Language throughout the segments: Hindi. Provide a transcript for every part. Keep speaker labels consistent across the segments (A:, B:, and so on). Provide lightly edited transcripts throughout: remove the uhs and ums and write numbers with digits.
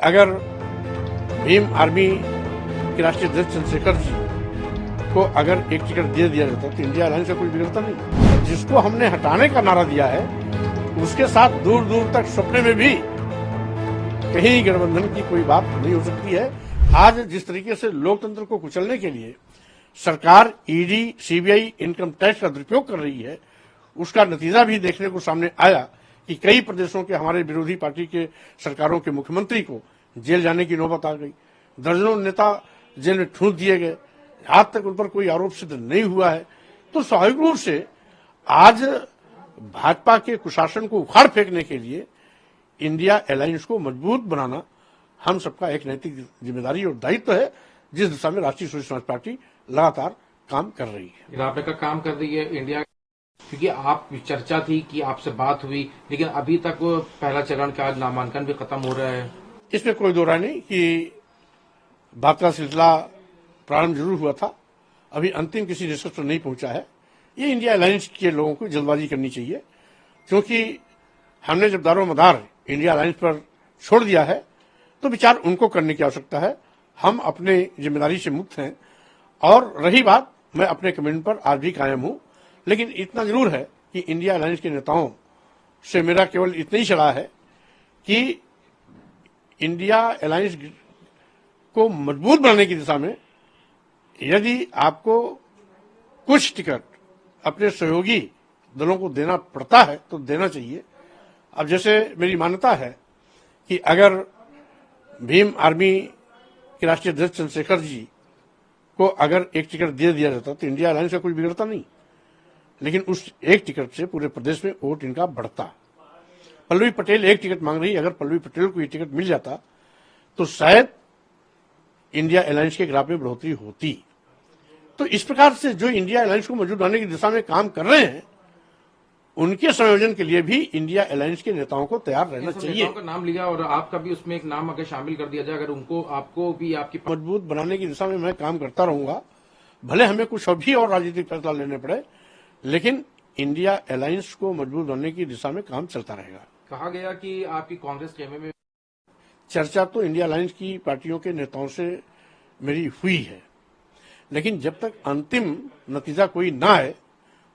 A: अगर भीम आर्मी के राष्ट्रीय अध्यक्ष चंद्रशेखर जी को अगर एक टिकट दे दिया जाता तो इंडिया अलायंस का कोई बिगड़ता नहीं। जिसको हमने हटाने का नारा दिया है उसके साथ दूर दूर तक सपने में भी कहीं गठबंधन की कोई बात नहीं हो सकती है। आज जिस तरीके से लोकतंत्र को कुचलने के लिए सरकार ईडी, सीबीआई, इनकम टैक्स का दुरुपयोग कर रही है, उसका नतीजा भी देखने को सामने आया कि कई प्रदेशों के हमारे विरोधी पार्टी के सरकारों के मुख्यमंत्री को जेल जाने की नौबत आ गई। दर्जनों नेता जेल में ठूंस दिए गए, आज तक उन पर कोई आरोप सिद्ध नहीं हुआ है। तो स्वाभाविक रूप से आज भाजपा के कुशासन को उखाड़ फेंकने के लिए इंडिया अलायंस को मजबूत बनाना हम सबका एक नैतिक जिम्मेदारी और दायित्व है, जिस दिशा में राष्ट्रीय सोशलिस्ट समाज पार्टी लगातार काम कर रही है।
B: राबे का काम कर रही है इंडिया, क्योंकि आप चर्चा थी कि आपसे बात हुई, लेकिन अभी तक वो पहला चरण का आज नामांकन भी खत्म हो रहा है।
A: इसमें कोई दो राय नहीं कि बात का सिलसिला प्रारंभ जरूर हुआ था, अभी अंतिम किसी निष्कर्ष पर नहीं पहुंचा है। ये इंडिया अलायंस के लोगों को जल्दबाजी करनी चाहिए, क्योंकि हमने जब दारोमदार इंडिया अलायंस पर छोड़ दिया है तो विचार उनको करने की आवश्यकता है। हम अपने जिम्मेदारी से मुक्त हैं। और रही बात, मैं अपने कमेंट पर आज भी कायम हूं, लेकिन इतना जरूर है कि इंडिया अलायंस के नेताओं से मेरा केवल इतना ही सलाह है कि इंडिया अलायंस को मजबूत बनाने की दिशा में यदि आपको कुछ टिकट अपने सहयोगी दलों को देना पड़ता है तो देना चाहिए। अब जैसे मेरी मान्यता है कि अगर भीम आर्मी के राष्ट्रीय अध्यक्ष चंद्रशेखर जी को अगर एक टिकट दे दिया जाता तो इंडिया अलायंस का कोई बिगड़ता नहीं, लेकिन उस एक टिकट से पूरे प्रदेश में वोट इनका बढ़ता। पल्लवी पटेल एक टिकट मांग रही, अगर पल्लवी पटेल को ये टिकट मिल जाता तो शायद इंडिया अलायंस के ग्राफ में बढ़ोतरी होती। तो इस प्रकार से जो इंडिया अलायंस को मजबूत बनाने की दिशा में काम कर रहे हैं, उनके संयोजन के लिए भी इंडिया अलायंस के नेताओं को तैयार रहना चाहिए।
B: नेताओं का नाम लिया और आपका भी उसमें एक नाम अगर शामिल कर दिया जाए, अगर उनको आपको भी आपकी
A: मजबूत बनाने की दिशा में मैं काम करता रहूंगा, भले हमें कुछ अभी और राजनीतिक फैसला लेने पड़े, लेकिन इंडिया अलायंस को मजबूत बनाने की दिशा में काम चलता रहेगा।
B: कहा गया कि आपकी कांग्रेस खेमे में
A: चर्चा तो इंडिया अलायंस की पार्टियों के नेताओं से मेरी हुई है, लेकिन जब तक अंतिम नतीजा कोई ना आए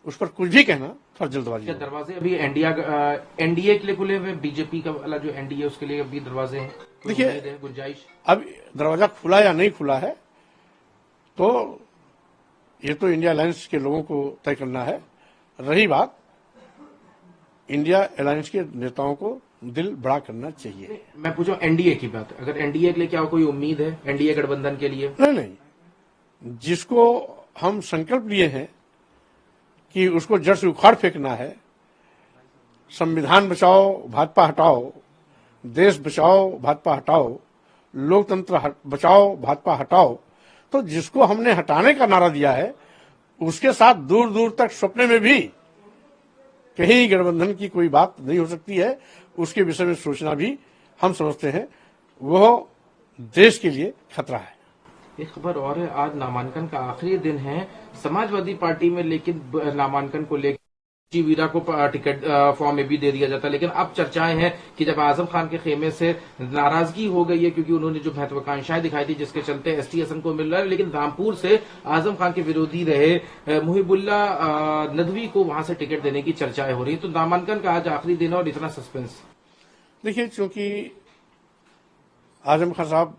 A: उस पर कुछ भी कहना थोड़ा जल्दबाजी है।
B: दरवाजे अभी एनडीए के लिए खुले हुए, बीजेपी का वाला जो एनडीए उसके लिए अभी दरवाजे हैं?
A: देखिए,
B: गुंजाइश
A: अब दरवाजा खुला या नहीं खुला है तो ये तो इंडिया अलायंस के लोगों को तय करना है। रही बात, इंडिया अलायंस के नेताओं को दिल बड़ा करना चाहिए।
B: मैं पूछूं एनडीए की बात, अगर एनडीए के लिए क्या कोई उम्मीद है एनडीए गठबंधन के लिए?
A: नहीं, जिसको हम संकल्प लिए हैं कि उसको जड़ से उखाड़ फेंकना है, संविधान बचाओ भाजपा हटाओ, देश बचाओ भाजपा हटाओ, लोकतंत्र बचाओ भाजपा हटाओ, तो जिसको हमने हटाने का नारा दिया है उसके साथ दूर दूर तक सपने में भी कहीं गठबंधन की कोई बात नहीं हो सकती है। उसके विषय में सोचना भी हम समझते हैं वो देश के लिए खतरा है।
B: एक खबर और है, आज नामांकन का आखिरी दिन है समाजवादी पार्टी में, लेकिन नामांकन को लेकर वीरा को टिकट फॉर्म में भी दे दिया जाता है। लेकिन अब चर्चाएं हैं कि जब आजम खान के खेमे से नाराजगी हो गई है, क्योंकि उन्होंने जो महत्वाकांक्षाएं दिखाई थी जिसके चलते एसटी हसन को मिल रहा है, लेकिन रामपुर से आजम खान के विरोधी रहे मुहिबुल्ला नदवी को वहां से टिकट देने की चर्चाएं हो रही। तो नामांकन का आज आखिरी दिन है और इतना सस्पेंस।
A: देखिए, चूंकि आजम खान साहब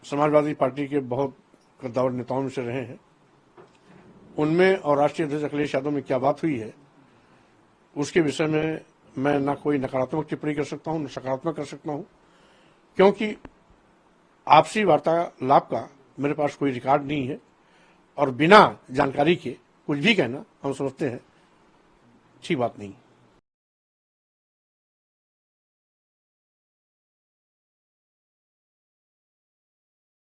A: समाजवादी पार्टी के बहुत कद्दावर नेताओं में से रहे हैं, उनमें और राष्ट्रीय अध्यक्ष अखिलेश यादव में क्या बात हुई है उसके विषय में मैं ना कोई नकारात्मक टिप्पणी कर सकता हूं, न सकारात्मक कर सकता हूं, क्योंकि आपसी वार्तालाप का मेरे पास कोई रिकॉर्ड नहीं है और बिना जानकारी के कुछ भी कहना हम समझते हैं ठीक बात नहीं।